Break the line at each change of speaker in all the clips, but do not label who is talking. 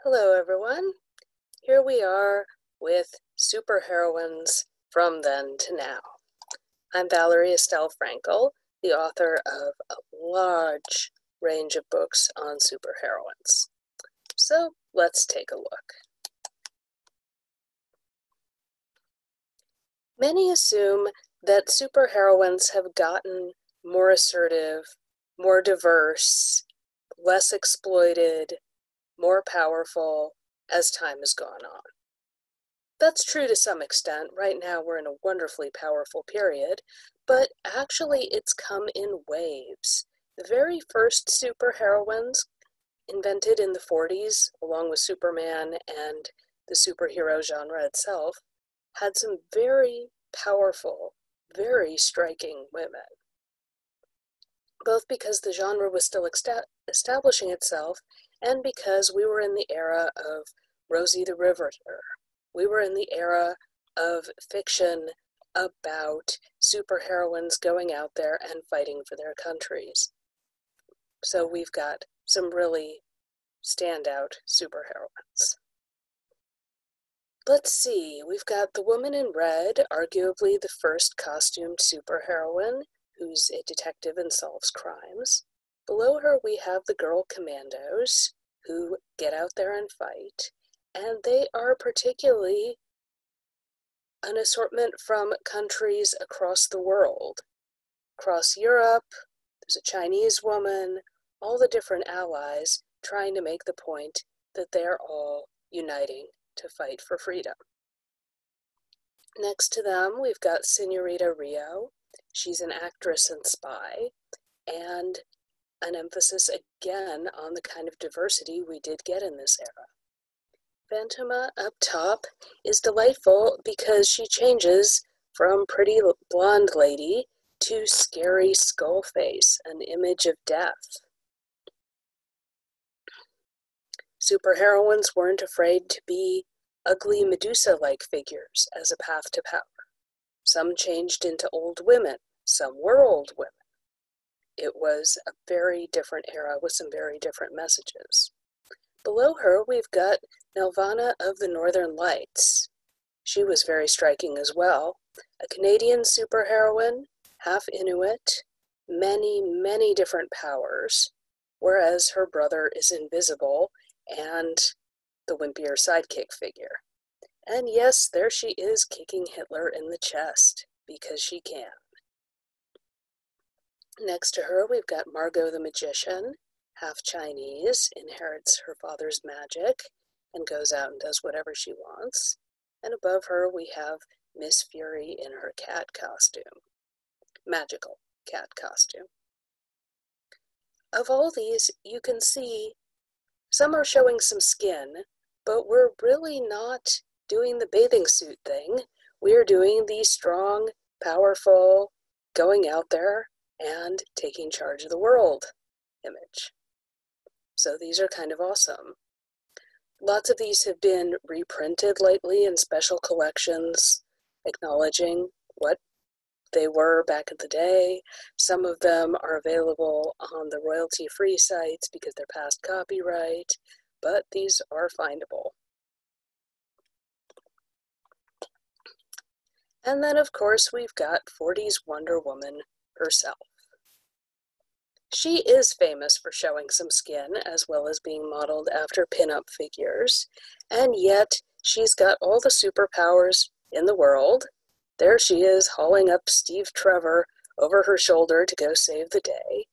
Hello everyone, here we are with Superheroines from Then to Now. I'm Valerie Estelle Frankel, the author of a large range of books on superheroines. So let's take a look. Many assume that superheroines have gotten more assertive, more diverse, less exploited, more powerful as time has gone on. That's true to some extent. Right now we're in a wonderfully powerful period, but actually it's come in waves. The very first superheroines invented in the 40s, along with Superman and the superhero genre itself, had some very powerful, very striking women. Both because the genre was still establishing itself and because we were in the era of Rosie the Riveter. We were in the era of fiction about superheroines going out there and fighting for their countries. So we've got some really standout superheroines. Let's see, we've got the woman in red, arguably the first costumed superheroine, who's a detective and solves crimes. Below her we have the girl commandos, who get out there and fight, and they are particularly an assortment from countries across the world. Across Europe, there's a Chinese woman, all the different allies trying to make the point that they're all uniting to fight for freedom. Next to them, we've got Senorita Rio. She's an actress and spy, and an emphasis again on the kind of diversity we did get in this era. Phantoma up top is delightful because she changes from pretty blonde lady to scary skull face, an image of death. Superheroines weren't afraid to be ugly Medusa-like figures as a path to power. Some changed into old women, some were old women. It was a very different era with some very different messages. Below her, we've got Nelvana of the Northern Lights. She was very striking as well. A Canadian superheroine, half Inuit, many different powers, whereas her brother is invisible and the wimpier sidekick figure. And yes, there she is kicking Hitler in the chest, because she can. Next to her, we've got Margot the Magician, half Chinese, inherits her father's magic, and goes out and does whatever she wants. And above her, we have Miss Fury in her cat costume, magical cat costume. Of all these, you can see some are showing some skin, but we're really not doing the bathing suit thing. We're doing the strong, powerful, going out there and taking charge of the world image. So these are kind of awesome. Lots of these have been reprinted lately in special collections, acknowledging what they were back in the day. Some of them are available on the royalty-free sites because they're past copyright, but these are findable. And then, of course, we've got 40s Wonder Woman herself. She is famous for showing some skin, as well as being modeled after pin-up figures, and yet she's got all the superpowers in the world. There she is, hauling up Steve Trevor over her shoulder to go save the day.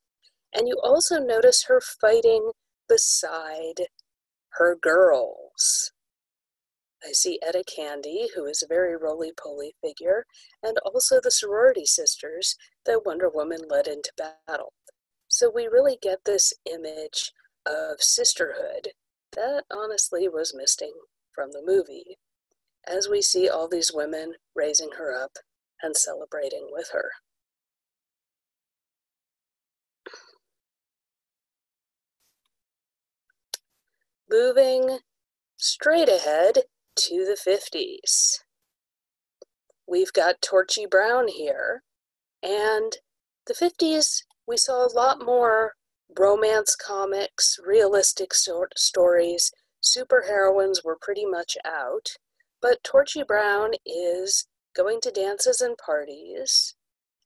And you also notice her fighting beside her girls. I see Etta Candy, who is a very roly-poly figure, and also the sorority sisters that Wonder Woman led into battle. So we really get this image of sisterhood that honestly was missing from the movie, as we see all these women raising her up and celebrating with her. Moving straight ahead to the 50s. We've got Torchy Brown here, and the 50s, we saw a lot more romance comics, realistic stories, superheroines were pretty much out, but Torchy Brown is going to dances and parties,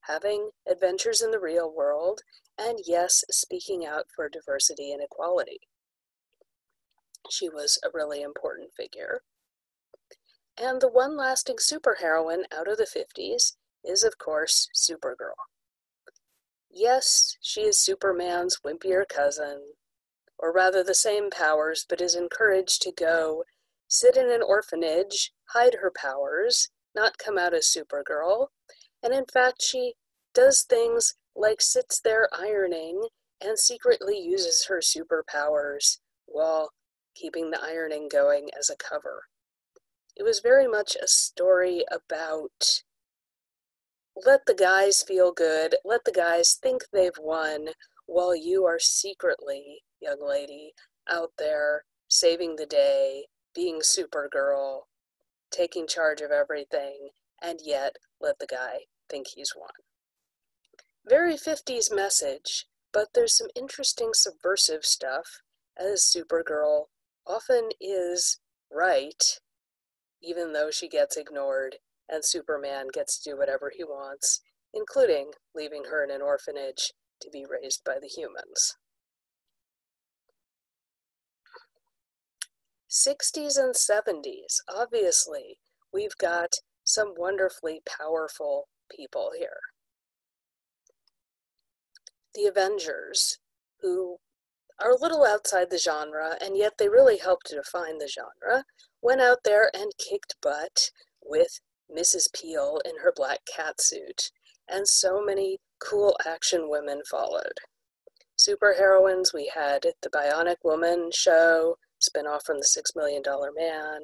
having adventures in the real world, and yes, speaking out for diversity and equality. She was a really important figure. And the one lasting superheroine out of the 50s is, of course, Supergirl. Yes, she is Superman's wimpier cousin, or rather the same powers, but is encouraged to go sit in an orphanage, hide her powers, not come out as Supergirl, and in fact she does things like sits there ironing and secretly uses her superpowers while keeping the ironing going as a cover. It was very much a story about let the guys feel good, let the guys think they've won, while you are secretly, young lady, out there saving the day, being Supergirl, taking charge of everything, and yet let the guy think he's won. Very 50s message, but there's some interesting subversive stuff, as Supergirl often is right, even though she gets ignored, and Superman gets to do whatever he wants, including leaving her in an orphanage to be raised by the humans. 60s and 70s, obviously, we've got some wonderfully powerful people here. The Avengers, who are a little outside the genre, and yet they really helped to define the genre, went out there and kicked butt with Mrs. Peel in her black catsuit, and so many cool action women followed. Superheroines, we had the Bionic Woman show, spin-off from the $6 Million Man.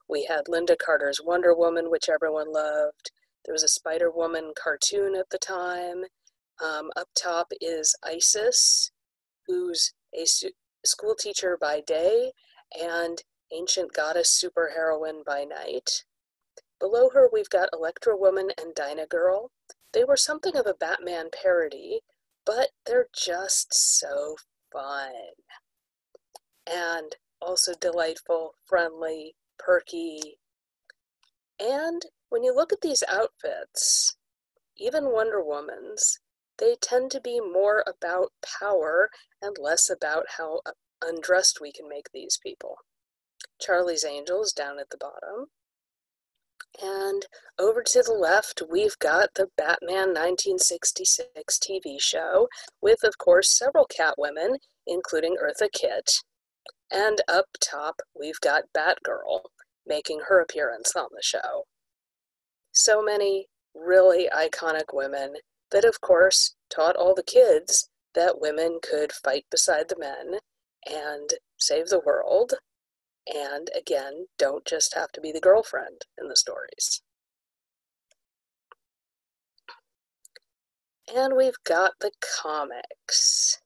We had Linda Carter's Wonder Woman, which everyone loved. There was a Spider-Woman cartoon at the time. Up top is Isis, who's a school teacher by day and ancient goddess superheroine by night. Below her, we've got Electra Woman and Dyna Girl. They were something of a Batman parody, but they're just so fun. And also delightful, friendly, perky. And when you look at these outfits, even Wonder Woman's, they tend to be more about power and less about how undressed we can make these people. Charlie's Angels down at the bottom. And over to the left, we've got the Batman 1966 TV show with, of course, several Catwomen, including Eartha Kitt. And up top, we've got Batgirl making her appearance on the show. So many really iconic women that, of course, taught all the kids that women could fight beside the men and save the world, and again, don't just have to be the girlfriend in the stories. And we've got the comics.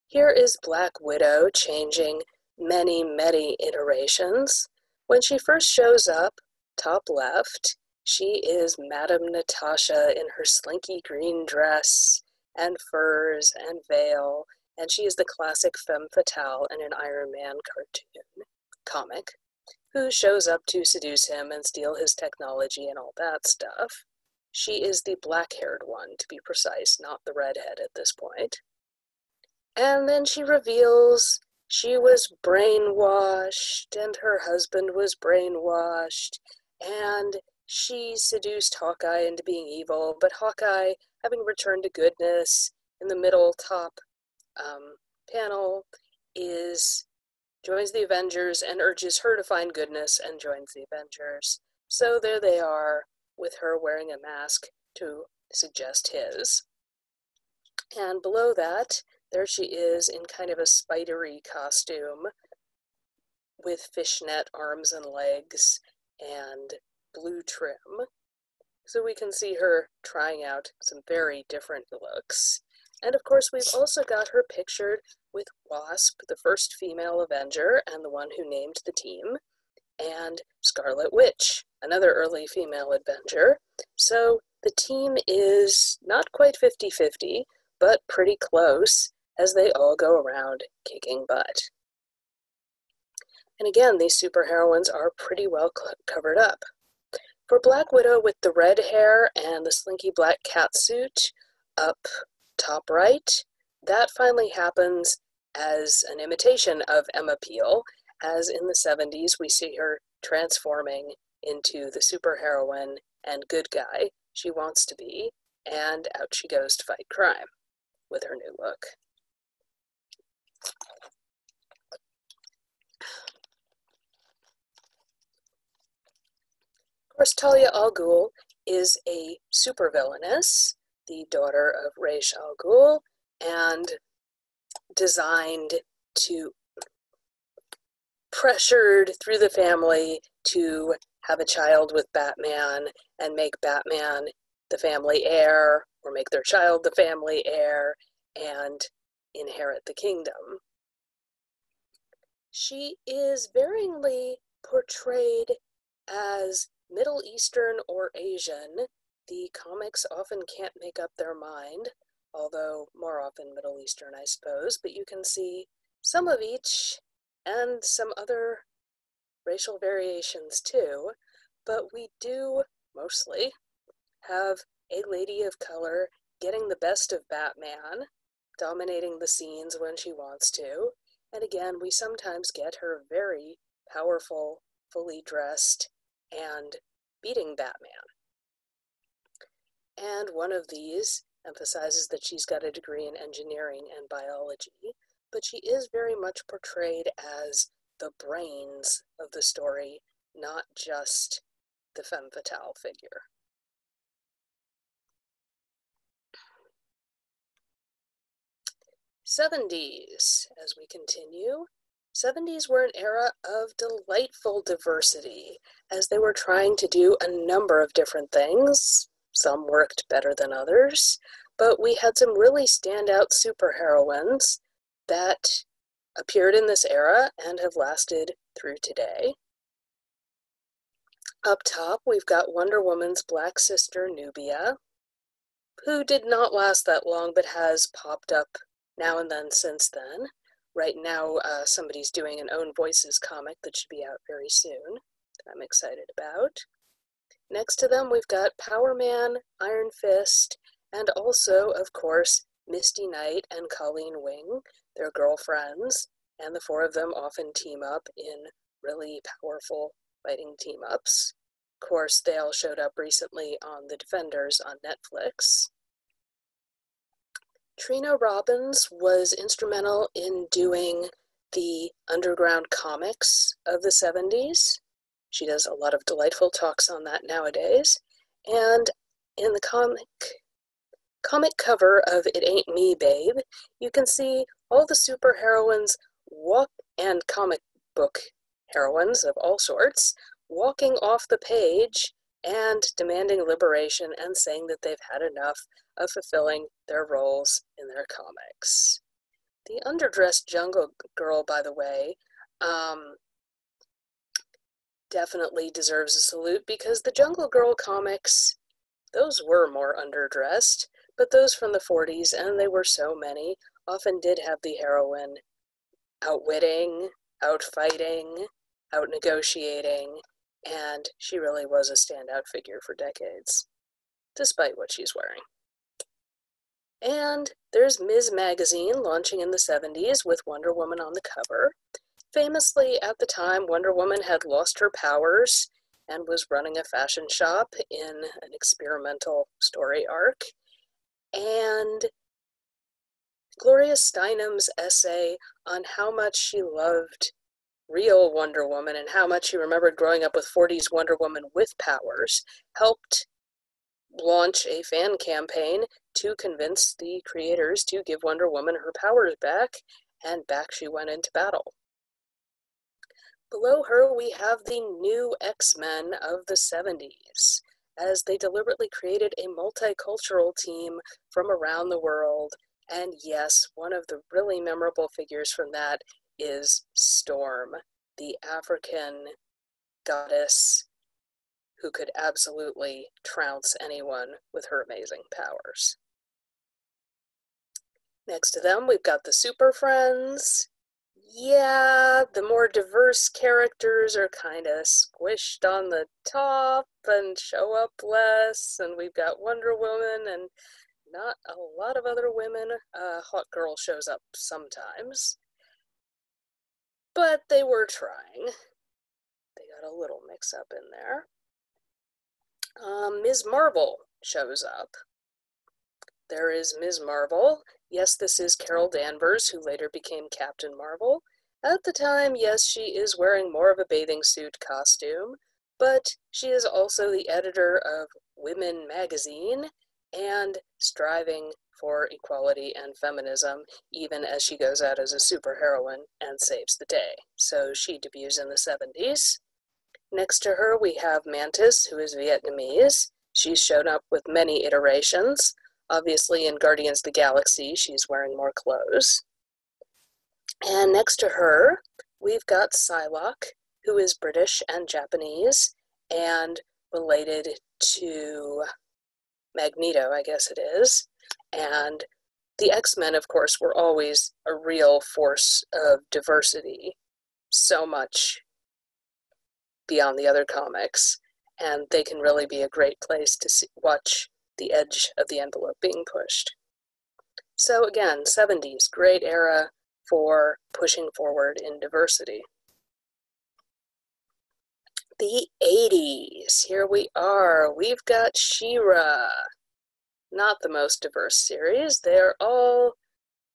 Here is Black Widow changing many, many iterations. When she first shows up, top left, she is Madame Natasha in her slinky green dress and furs and veil, and she is the classic femme fatale in an Iron Man comic, who shows up to seduce him and steal his technology and all that stuff. She is the black-haired one, to be precise, not the redhead at this point. And then she reveals she was brainwashed, and her husband was brainwashed, and she seduced Hawkeye into being evil, but Hawkeye, having returned to goodness in the middle top panel, joins the Avengers and urges her to find goodness and joins the Avengers. So there they are, with her wearing a mask to suggest his. And below that, there she is in kind of a spidery costume with fishnet arms and legs and blue trim. So we can see her trying out some very different looks. And of course, we've also got her pictured with Wasp, the first female Avenger and the one who named the team, and Scarlet Witch, another early female Avenger. So the team is not quite 50-50, but pretty close as they all go around kicking butt. And again, these superheroines are pretty well covered up. For Black Widow with the red hair and the slinky black catsuit up top right, that finally happens as an imitation of Emma Peel, as in the 70s we see her transforming into the superheroine and good guy she wants to be, and out she goes to fight crime with her new look. Of course, Talia Al-Ghul is a supervillainess, the daughter of Ra's al Ghul, and pressured through the family to have a child with Batman and make Batman the family heir, or make their child the family heir, and inherit the kingdom. She is varyingly portrayed as Middle Eastern or Asian. The comics often can't make up their mind, although more often Middle Eastern, I suppose, but you can see some of each and some other racial variations too. But we do mostly have a lady of color getting the best of Batman, dominating the scenes when she wants to, and again, we sometimes get her very powerful, fully dressed, and beating Batman. And one of these emphasizes that she's got a degree in engineering and biology, but she is very much portrayed as the brains of the story, not just the femme fatale figure. '70s, as we continue. '70s were an era of delightful diversity, as they were trying to do a number of different things. Some worked better than others, but we had some really standout superheroines that appeared in this era and have lasted through today. Up top, we've got Wonder Woman's black sister, Nubia, who did not last that long but has popped up now and then since then. Right now, somebody's doing an Own Voices comic that should be out very soon, that I'm excited about. Next to them, we've got Power Man, Iron Fist, and also, of course, Misty Knight and Colleen Wing. They're girlfriends, and the four of them often team up in really powerful fighting team-ups. Of course, they all showed up recently on The Defenders on Netflix. Trina Robbins was instrumental in doing the underground comics of the 70s. She does a lot of delightful talks on that nowadays. And in the comic cover of It Ain't Me, Babe, you can see all the superheroines and comic book heroines of all sorts walking off the page and demanding liberation and saying that they've had enough of fulfilling their roles in their comics. The Underdressed Jungle Girl, by the way, definitely deserves a salute, because the Jungle Girl comics, those were more underdressed, but those from the 40s, and they were so many, often did have the heroine outwitting, outfighting, out-negotiating, and she really was a standout figure for decades, despite what she's wearing. And there's Ms. Magazine, launching in the 70s with Wonder Woman on the cover. Famously, at the time, Wonder Woman had lost her powers and was running a fashion shop in an experimental story arc. And Gloria Steinem's essay on how much she loved real Wonder Woman and how much she remembered growing up with 40s Wonder Woman with powers helped launch a fan campaign to convince the creators to give Wonder Woman her powers back, and back she went into battle. Below her, we have the new X-Men of the 70s, as they deliberately created a multicultural team from around the world. And yes, one of the really memorable figures from that is Storm, the African goddess who could absolutely trounce anyone with her amazing powers. Next to them, we've got the Super Friends. yeah, the more diverse characters are kind of squished on the top and show up less, and we've got Wonder Woman and not a lot of other women. Hawk Girl shows up sometimes, but they were trying. They got a little mix-up in there. Ms. Marvel shows up. There is Ms. Marvel. Yes, this is Carol Danvers, who later became Captain Marvel. At the time, yes, she is wearing more of a bathing suit costume, but she is also the editor of Women magazine and striving for equality and feminism, even as she goes out as a superheroine and saves the day. So she debuts in the 70s. Next to her, we have Mantis, who is Vietnamese. She's shown up with many iterations. Obviously, in Guardians of the Galaxy, she's wearing more clothes. And next to her, we've got Psylocke, who is British and Japanese, and related to Magneto, I guess it is. And the X-Men, of course, were always a real force of diversity, so much beyond the other comics, and they can really be a great place to watch the edge of the envelope being pushed. So again, 70s, great era for pushing forward in diversity. The 80s, here we are. We've got She-Ra. Not the most diverse series. They're all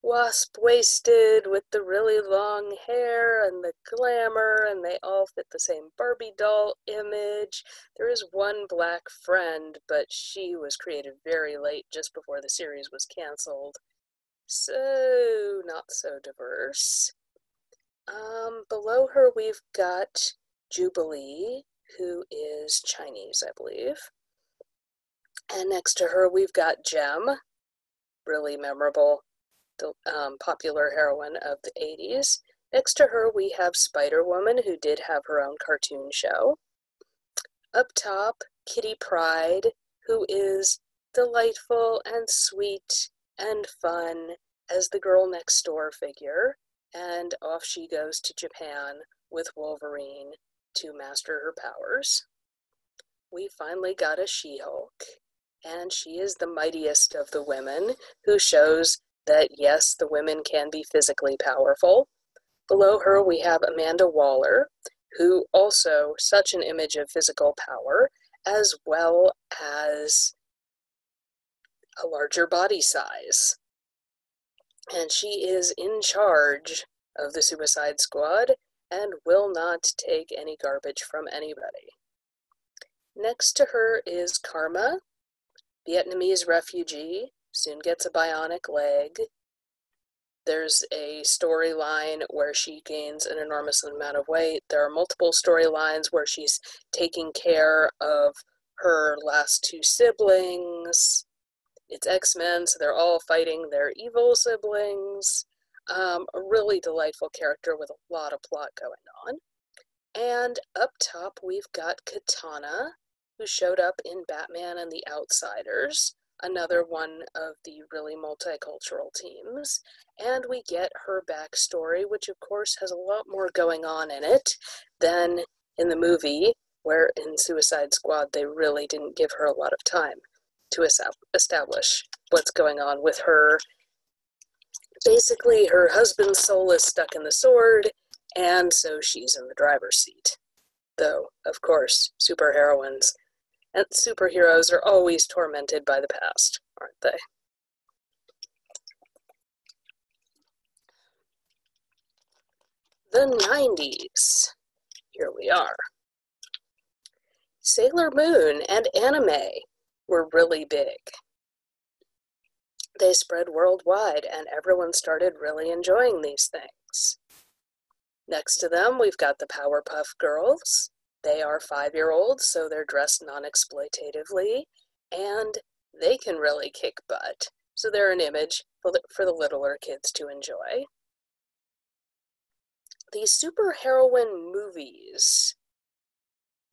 wasp-waisted with the really long hair and the glamour, and they all fit the same Barbie doll image. There is one black friend, but she was created very late, just before the series was canceled. So, not so diverse. Below her, we've got Jubilee, who is Chinese, I believe. And next to her, we've got Gem, really memorable, popular heroine of the 80s. Next to her, we have Spider-Woman, who did have her own cartoon show. Up top, Kitty Pryde, who is delightful and sweet and fun as the girl next door figure, and off she goes to Japan with Wolverine to master her powers. We finally got a She-Hulk, and she is the mightiest of the women, who shows that yes, the women can be physically powerful. Below her, we have Amanda Waller, who also such an image of physical power, as well as a larger body size. And she is in charge of the Suicide Squad and will not take any garbage from anybody. Next to her is Karma, Vietnamese refugee, soon gets a bionic leg. There's a storyline where she gains an enormous amount of weight. There are multiple storylines where she's taking care of her last two siblings. It's X-Men, so they're all fighting their evil siblings. A really delightful character with a lot of plot going on. And up top, we've got Katana, who showed up in Batman and the Outsiders, another one of the really multicultural teams. And we get her backstory, which of course has a lot more going on in it than in the movie, where in Suicide Squad they really didn't give her a lot of time to establish what's going on with her. Basically, her husband's soul is stuck in the sword, and so she's in the driver's seat. Though, of course, superheroines and superheroes are always tormented by the past, aren't they? The 90s. Here we are. Sailor Moon and anime were really big. They spread worldwide, and everyone started really enjoying these things. Next to them, we've got the Powerpuff Girls. They are 5-year-olds, so they're dressed non-exploitatively, and they can really kick butt. So they're an image for the littler kids to enjoy. The superheroine movies,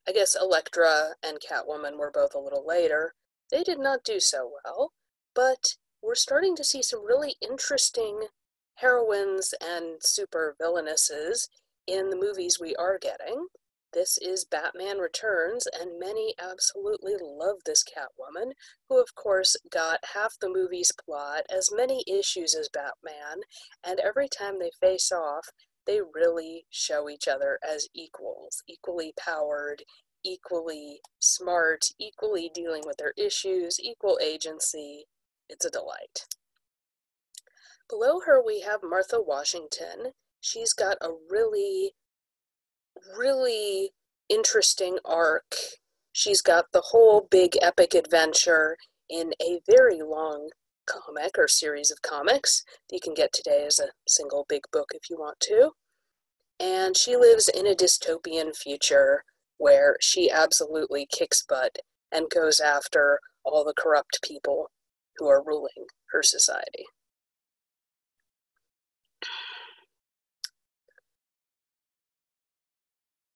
I guess Electra and Catwoman were both a little later. They did not do so well, but we're starting to see some really interesting heroines and super villainesses in the movies we are getting. This is Batman Returns, and many absolutely love this Catwoman, who of course got half the movie's plot, as many issues as Batman, and every time they face off, they really show each other as equals, equally powered, equally smart, equally dealing with their issues, equal agency. It's a delight. Below her we have Martha Washington. She's got a really interesting arc. She's got the whole big epic adventure in a very long comic or series of comics that you can get today as a single big book if you want to. And she lives in a dystopian future where she absolutely kicks butt and goes after all the corrupt people who are ruling her society.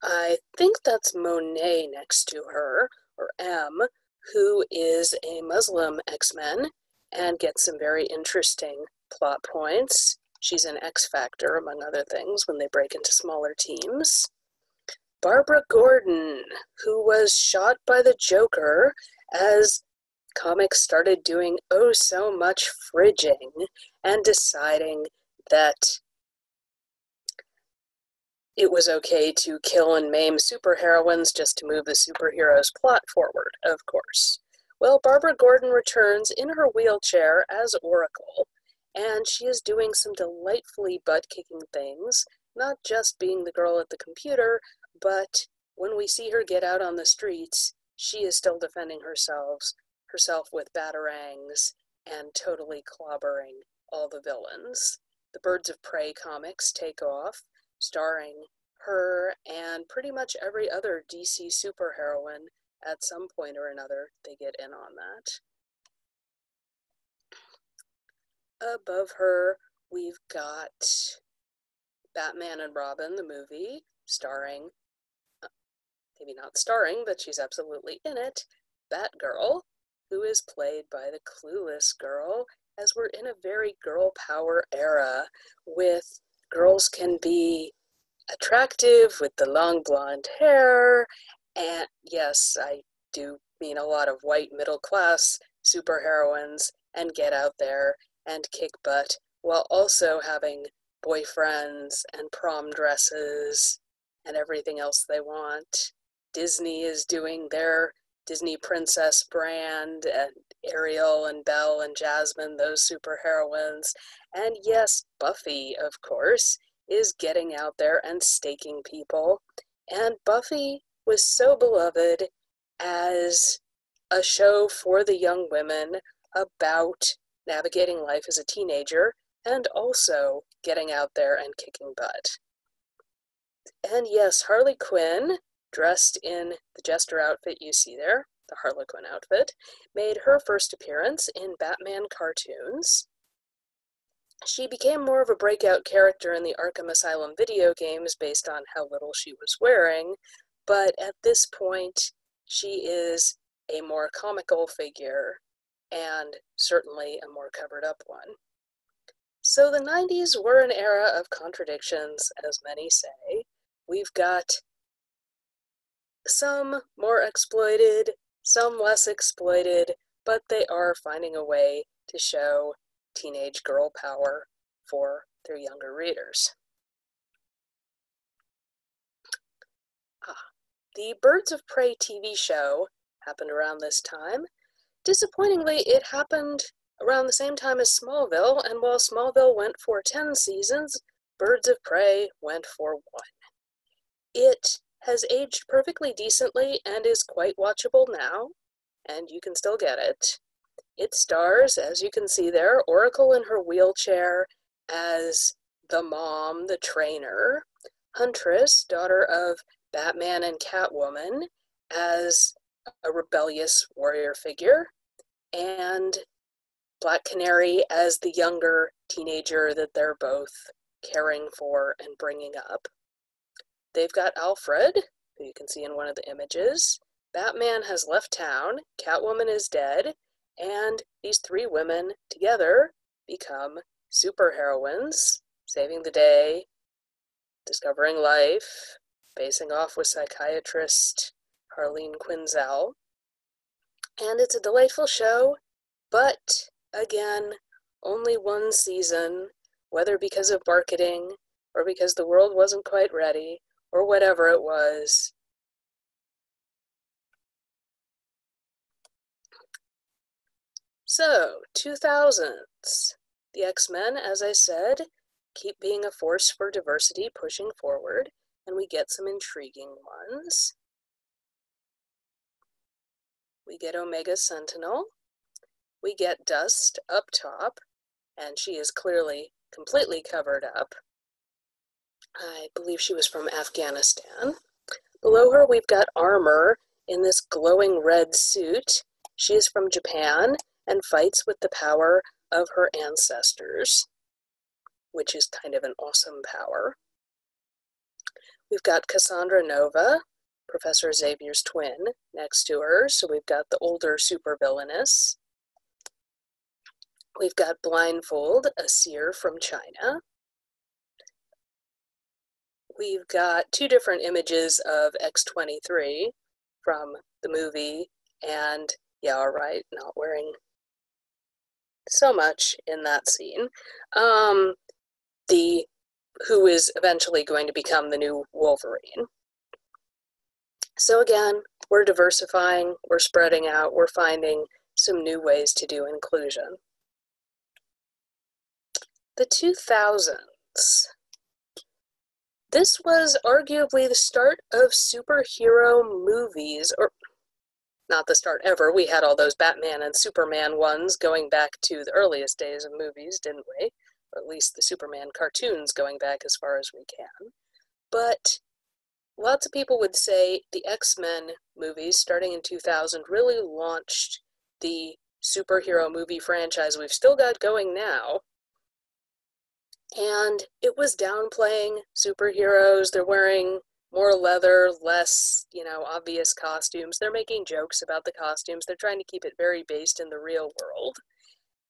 I think that's Monet next to her, or M, who is a Muslim X-Men and gets some very interesting plot points. She's an X-Factor, among other things, when they break into smaller teams. Barbara Gordon, who was shot by the Joker as comics started doing oh so much fridging and deciding that it was okay to kill and maim superheroines just to move the superheroes' plot forward, of course. Well, Barbara Gordon returns in her wheelchair as Oracle, and she is doing some delightfully butt-kicking things, not just being the girl at the computer, but when we see her get out on the streets, she is still defending herself with batarangs and totally clobbering all the villains. The Birds of Prey comics take off, starring her and pretty much every other DC superheroine. At some point or another, they get in on that. Above her, we've got Batman and Robin, the movie, starring, maybe not starring, but she's absolutely in it, Batgirl, who is played by the clueless girl, as we're in a very girl power era with girls can be attractive with the long blonde hair, and yes, I do mean a lot of white middle class superheroines, and get out there and kick butt while also having boyfriends and prom dresses and everything else they want. Disney is doing their Disney Princess brand, and Ariel and Belle and Jasmine, those superheroines. And yes, Buffy, of course, is getting out there and staking people. And Buffy was so beloved as a show for the young women about navigating life as a teenager and also getting out there and kicking butt. And yes, Harley Quinn, dressed in the jester outfit you see there, the Harlequin outfit, made her first appearance in Batman cartoons. She became more of a breakout character in the Arkham Asylum video games based on how little she was wearing, but at this point, she is a more comical figure, and certainly a more covered up one. So the 90s were an era of contradictions, as many say. We've got some more exploited, some less exploited, but they are finding a way to show teenage girl power for their younger readers. The Birds of Prey TV show happened around this time. Disappointingly, it happened around the same time as Smallville, and while Smallville went for 10 seasons, Birds of Prey went for 1. It has aged perfectly decently and is quite watchable now, and you can still get it. It stars, as you can see there, Oracle in her wheelchair as the mom, the trainer, Huntress, daughter of Batman and Catwoman, as a rebellious warrior figure, and Black Canary as the younger teenager that they're both caring for and bringing up. They've got Alfred, who you can see in one of the images. Batman has left town, Catwoman is dead, and these three women together become superheroines, saving the day, discovering life, facing off with psychiatrist Harley Quinn. And it's a delightful show, but again, only one season, whether because of marketing or because the world wasn't quite ready or whatever it was. So, 2000s. The X-Men, as I said, keep being a force for diversity pushing forward, and we get some intriguing ones. We get Omega Sentinel. We get Dust up top, and she is clearly completely covered up. I believe she was from Afghanistan. Below her, we've got Armor in this glowing red suit. She is from Japan and fights with the power of her ancestors, which is kind of an awesome power. We've got Cassandra Nova, Professor Xavier's twin, next to her, so we've got the older supervillainess. We've got Blindfold, a seer from China. We've got two different images of X-23 from the movie, and yeah, all right, not wearing so much in that scene. Who is eventually going to become the new Wolverine. So again, we're diversifying, we're spreading out, we're finding some new ways to do inclusion. The 2000s. This was arguably the start of superhero movies, or not the start ever. We had all those Batman and Superman ones going back to the earliest days of movies, didn't we? Or at least the Superman cartoons going back as far as we can. But lots of people would say the X-Men movies, starting in 2000, really launched the superhero movie franchise we've still got going now. And it was downplaying superheroes. They're wearing more leather, less, obvious costumes. They're making jokes about the costumes. They're trying to keep it very based in the real world.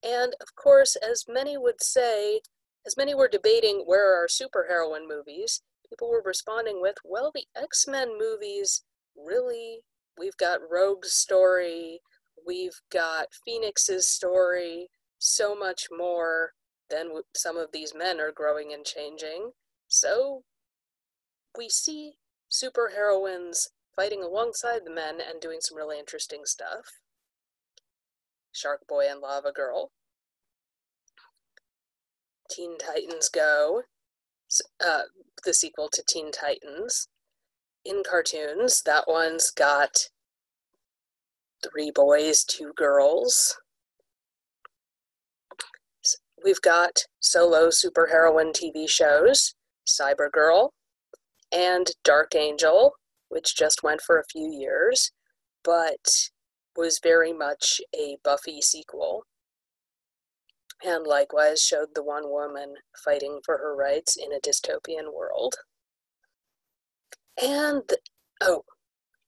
And of course, as many would say, as many were debating where are our superheroine movies, people were responding with, well, the X-Men movies, really, we've got Rogue's story, we've got Phoenix's story, so much more than some of these men are growing and changing. So we see superheroines fighting alongside the men and doing some really interesting stuff. Shark Boy and Lava Girl. Teen Titans Go, the sequel to Teen Titans. In cartoons, that one's got 3 boys, 2 girls. We've got solo superheroine TV shows, Cybergirl and Dark Angel, which just went for a few years, but was very much a Buffy sequel, and likewise showed the one woman fighting for her rights in a dystopian world. And,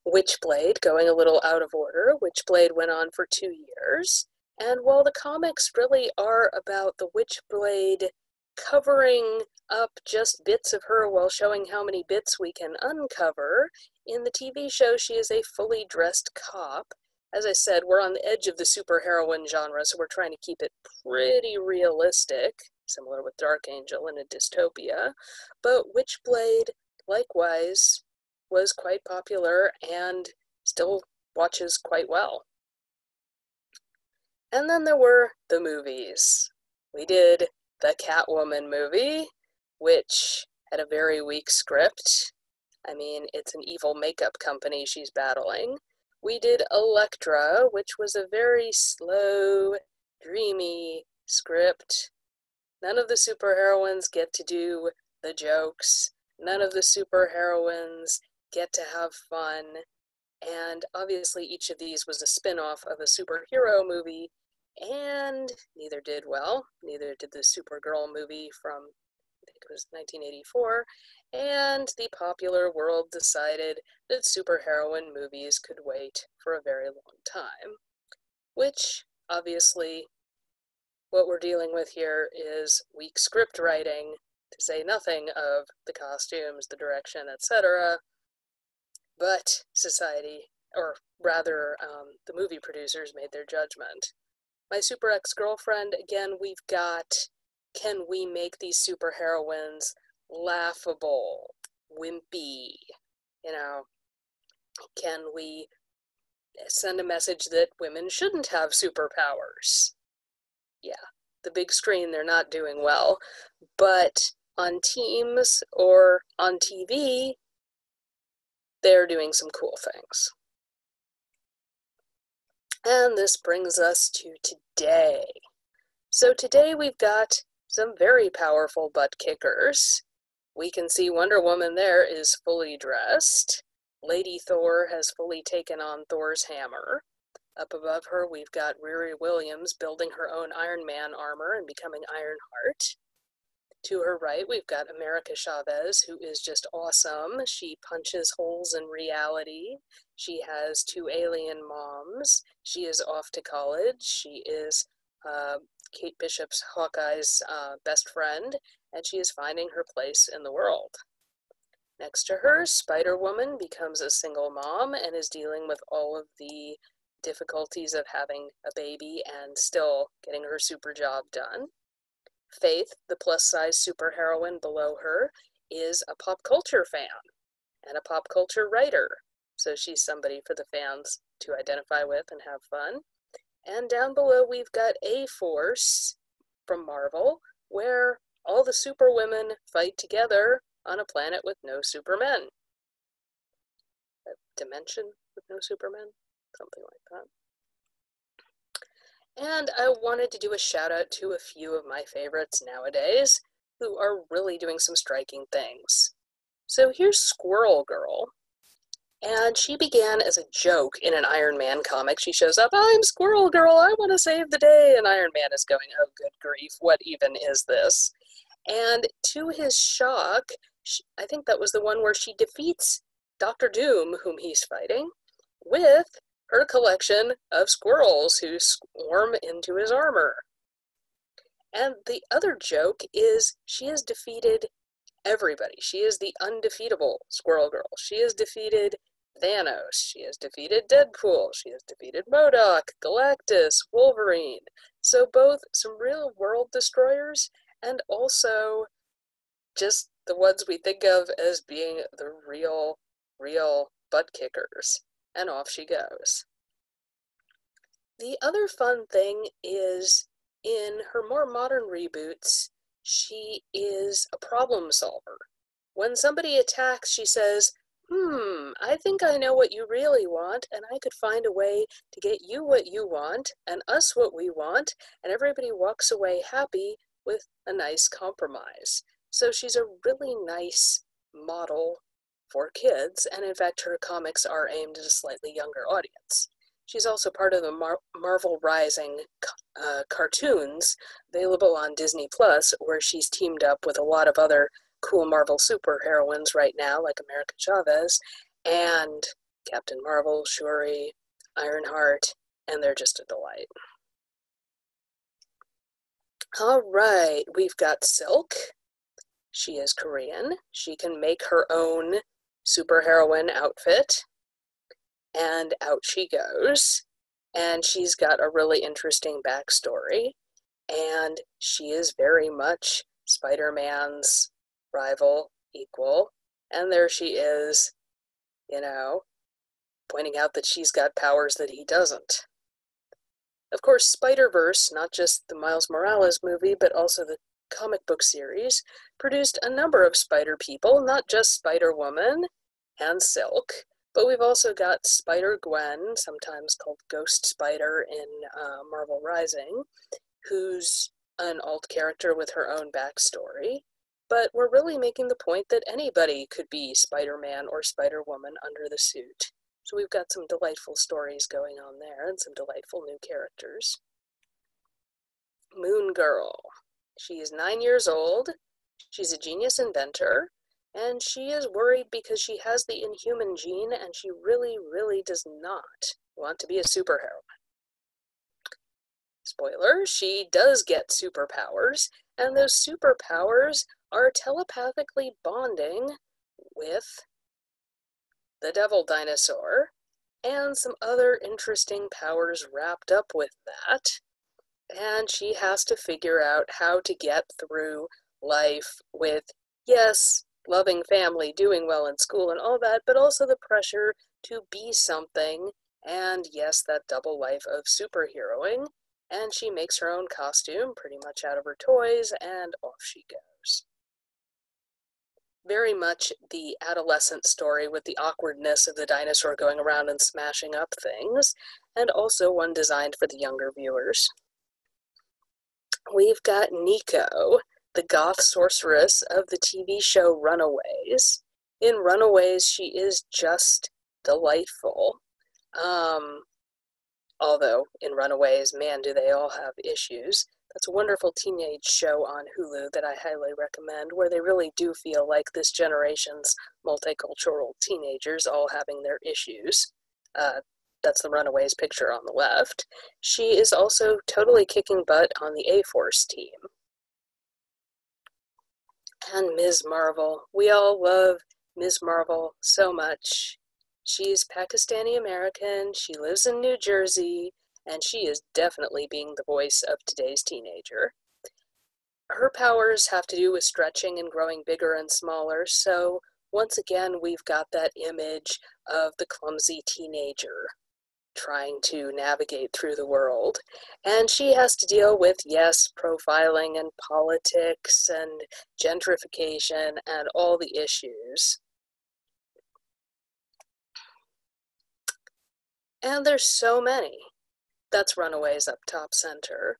Witchblade, going a little out of order, Witchblade went on for 2 years, and while the comics really are about the Witchblade covering up just bits of her while showing how many bits we can uncover, in the TV show she is a fully dressed cop. As I said, we're on the edge of the superheroine genre, so we're trying to keep it pretty realistic, similar with Dark Angel in a dystopia. But Witchblade, likewise, was quite popular and still watches quite well. And then there were the movies. We did the Catwoman movie, which had a very weak script. I mean, it's an evil makeup company she's battling. We did Electra, which was a very slow, dreamy script. None of the superheroines get to do the jokes. None of the superheroines get to have fun. And obviously each of these was a spin-off of a superhero movie, and neither did well. Neither did the Supergirl movie from, I think it was 1984, and the popular world decided that superheroine movies could wait for a very long time, which obviously what we're dealing with here is weak script writing, to say nothing of the costumes, the direction, etc. But society, or rather, the movie producers made their judgment. My Super Ex-Girlfriend, again, we've got, can we make these superheroines laughable, wimpy, can we send a message that women shouldn't have superpowers? Yeah, the big screen, they're not doing well, but on teams or on TV, they're doing some cool things. And this brings us to today. So today we've got some very powerful butt kickers. We can see Wonder Woman there is fully dressed. Lady Thor has fully taken on Thor's hammer. Up above her, we've got Riri Williams building her own Iron Man armor and becoming Ironheart. To her right, we've got America Chavez, who is just awesome. She punches holes in reality. She has 2 alien moms. She is off to college. She is Kate Bishop's Hawkeye's best friend, and she is finding her place in the world. Next to her, Spider-Woman becomes a single mom and is dealing with all of the difficulties of having a baby and still getting her super job done. Faith, the plus-size superheroine below her, is a pop culture fan and a pop culture writer, so she's somebody for the fans to identify with and have fun. And down below we've got A-Force from Marvel, where all the superwomen fight together on a planet with no supermen. A dimension with no supermen? Something like that. And I wanted to do a shout out to a few of my favorites nowadays who are really doing some striking things. So here's Squirrel Girl, and she began as a joke in an Iron Man comic. She shows up, I'm Squirrel Girl, I want to save the day, and Iron Man is going, oh good grief, what even is this? And to his shock, I think that was the one where she defeats Dr. Doom, whom he's fighting, with her collection of squirrels who swarm into his armor. And the other joke is she has defeated everybody. She is the undefeatable Squirrel Girl. She has defeated Thanos. She has defeated Deadpool. She has defeated MODOK, Galactus, Wolverine. So both some real world destroyers and also just the ones we think of as being the real butt kickers. And off she goes. The other fun thing is, in her more modern reboots, she is a problem solver. When somebody attacks, she says, I think I know what you really want, and I could find a way to get you what you want, and us what we want, and everybody walks away happy with a nice compromise. So she's a really nice model for kids, and in fact her comics are aimed at a slightly younger audience. She's also part of the Marvel Rising cartoons, available on Disney Plus, where she's teamed up with a lot of other cool Marvel superheroines right now, like America Chavez, and Captain Marvel, Shuri, Ironheart, and they're just a delight. All right, we've got Silk. She is Korean. She can make her own superheroine outfit, and out she goes. And she's got a really interesting backstory, and she is very much Spider-Man's rival, equal, and there she is, pointing out that she's got powers that he doesn't. Of course, Spider-Verse, not just the Miles Morales movie, but also the comic book series, produced a number of Spider people, not just Spider-Woman and Silk, but we've also got Spider-Gwen, sometimes called Ghost Spider in Marvel Rising, who's an alt character with her own backstory. But we're really making the point that anybody could be Spider-Man or Spider-Woman under the suit. So we've got some delightful stories going on there and some delightful new characters. Moon Girl. She is 9 years old. She's a genius inventor. And she is worried because she has the Inhuman gene and she really, really does not want to be a superhero. spoiler, she does get superpowers, and those superpowers are telepathically bonding with the devil dinosaur, and some other interesting powers wrapped up with that. And she has to figure out how to get through life with, yes, loving family, doing well in school and all that, but also the pressure to be something, and yes, that double life of superheroing. And she makes her own costume pretty much out of her toys, and off she goes. Very much the adolescent story with the awkwardness of the dinosaur going around and smashing up things, and also one designed for the younger viewers. We've got Nico, the goth sorceress of the TV show Runaways. In Runaways, she is just delightful. Although, in Runaways, man, do they all have issues. That's a wonderful teenage show on Hulu that I highly recommend, where they really do feel like this generation's multicultural teenagers all having their issues. That's the Runaways picture on the left. She is also totally kicking butt on the A-Force team. And Ms. Marvel. We all love Ms. Marvel so much. She's Pakistani-American, she lives in New Jersey, and she is definitely being the voice of today's teenager. Her powers have to do with stretching and growing bigger and smaller, so once again we've got that image of the clumsy teenager trying to navigate through the world. And she has to deal with, yes, profiling and politics and gentrification and all the issues. And there's so many. That's Runaways up top center.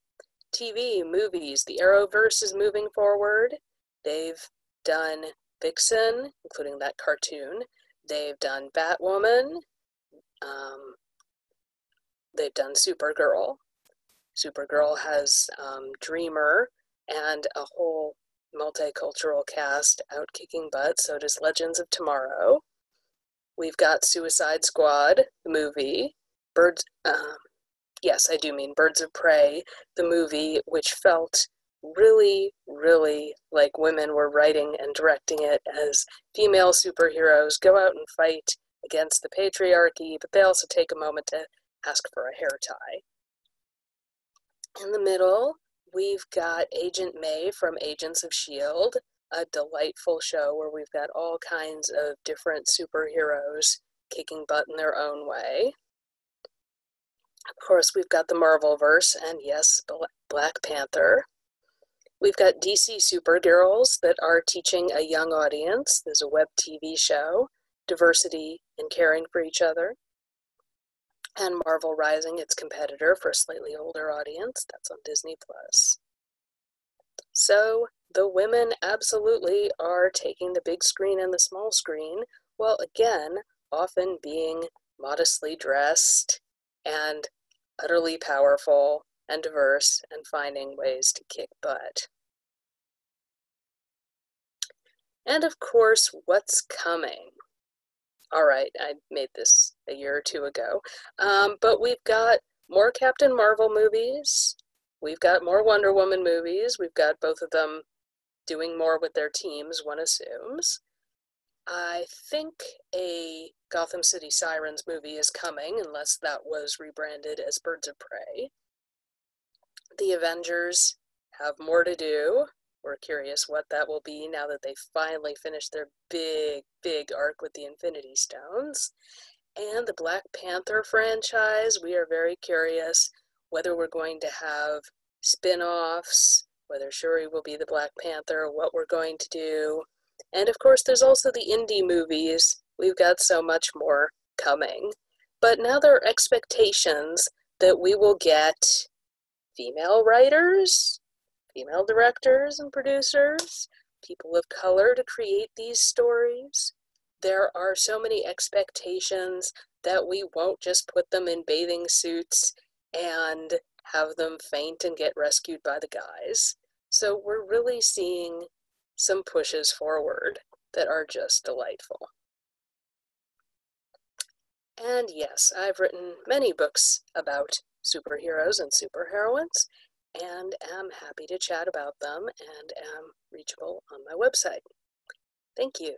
TV, movies, the Arrowverse is moving forward. They've done Vixen, including that cartoon. They've done Batwoman. They've done Supergirl. Supergirl has Dreamer and a whole multicultural cast out kicking butt. So does Legends of Tomorrow. We've got Suicide Squad, the movie. Yes, I do mean Birds of Prey, the movie, which felt really, really like women were writing and directing it as female superheroes go out and fight against the patriarchy, but they also take a moment to ask for a hair tie. In the middle, we've got Agent May from Agents of S.H.I.E.L.D., a delightful show where we've got all kinds of different superheroes kicking butt in their own way. Of course, we've got the Marvelverse, and yes, Black Panther. We've got DC Supergirls that are teaching a young audience. There's a web TV show, diversity and caring for each other. And Marvel Rising, its competitor for a slightly older audience. That's on Disney+. So the women absolutely are taking the big screen and the small screen, while again, often being modestly dressed and utterly powerful and diverse and finding ways to kick butt. And of course, what's coming? All right, I made this a year or two ago, but we've got more Captain Marvel movies, we've got more Wonder Woman movies, we've got both of them doing more with their teams, one assumes. I think a Gotham City Sirens movie is coming, unless that was rebranded as Birds of Prey. The Avengers have more to do. We're curious what that will be now that they finally finished their big, big arc with the Infinity Stones. And the Black Panther franchise, we are very curious whether we're going to have spin-offs, whether Shuri will be the Black Panther, what we're going to do. And of course, there's also the indie movies. We've got so much more coming. But now there are expectations that we will get female writers, female directors and producers, people of color to create these stories. There are so many expectations that we won't just put them in bathing suits and have them faint and get rescued by the guys. So we're really seeing some pushes forward that are just delightful. And yes, I've written many books about superheroes and superheroines, and am happy to chat about them and am reachable on my website. Thank you.